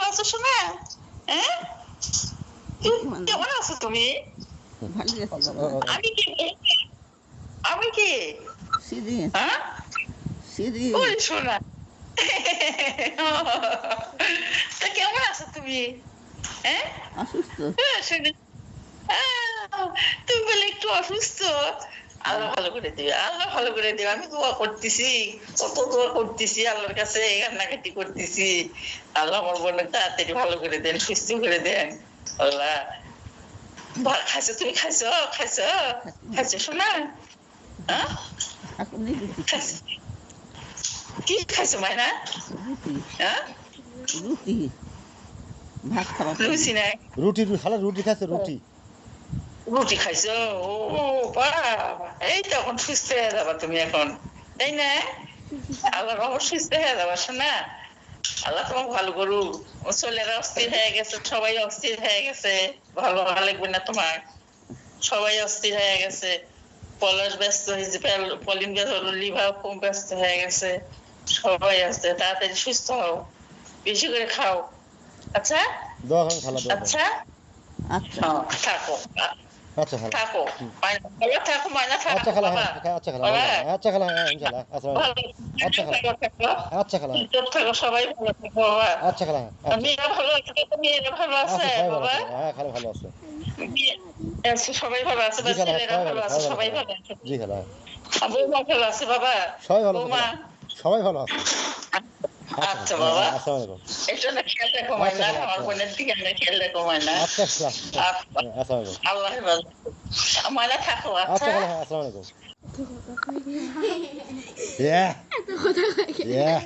আছো শোনা? হ্যাঁ, কেমন আছো তুমি? আমি কি? আমি কি? হ্যাঁ, ওই শোনা। তা কেমন আছো তুমি? হ্যাঁ, শোনা, তুমি বলে একটু অসুস্থ। আল্লাহ ভালো করে দিবে, আল্লাহ ভালো করে দিবে। আমি দোয়া করতেছি, কত দোয়া করতেছি আল্লাহর কাছে, কান্নাকাটি করতেছি। আল্লাহ আমার বোনের তাড়াতাড়ি ভালো করে দেন, সুস্থ করে দেন। আল্লাহ খাইছো, তুমি খাইছো? খাইছো? খাইছো শোনা? হ্যাঁ, কি খাইছো মাইনা? হ্যাঁ, লুচি নাই, রুটি খালা, রুটি খাচ্ছে, রুটি। রুটি খাইছো? ও বাবা, এই তো এখন সুস্থ হয়ে যাবা তুমি এখন, তাই না? আল্লাহ রহমত সুস্থ হয়ে যাবা শোনা। আল্লাহ তোমাকে ভালো করুক। ও ছেলেরা অস্থির হয়ে গেছে, সবাই অস্থির হয়ে গেছে। ভালো লাগবে না তোমার, সবাই অস্থির হয়ে গেছে। পলাশ ব্যস্ত হয়েছে, পলিন লিভার খুব ব্যস্ত হয়ে গেছে, সবাই আসছে। তাড়াতাড়ি সুস্থ হও, বেশি করে খাও। আচ্ছা দোয়া করেন খালা, দোয়া করেন। আচ্ছা, থাকো আচ্ছা খালা, থাকো, ভালো থাকো, মাইনা থাকো আচ্ছা খালা, বাবা। আচ্ছা খালা, আচ্ছা খালা, ইনশাআল্লাহ। আসসালামু আলাইকুম। আচ্ছা খালা, আচ্ছা খালা, থাকো, সবাই ভালো থাকো বাবা। আচ্ছা খালা, আচ্ছা। মেয়েরা ভালো আছে? মেয়েরা ভালো আছে আচ্ছা, সবাই ভালো বাবা? আছে, হ্যাঁ খালা ভালো আছে। সবাই ভালো আছে, জি খালা, ছেলেরা ভালো আছে, সবাই ভালো আছে। জি খালা, বৌমা ভালো আছে বাবা? সবাই ভালো আছে বৌমা? খালা, সবাই ভালো আছে। আচ্ছা বাবা, আসসালামু আলাইকুম। এটা না খেয়াল রাখো মাইনা, আমার বোনের দিকে না খেয়াল রাখো মাইনা। আচ্ছা খালা, আসসালামু আলাইকুম। আল্লাহ হেফাজত। মাইনা থাকো। আচ্ছা আচ্ছা খালা, আসসালামু আলাইকুম। Yeah. Yeah.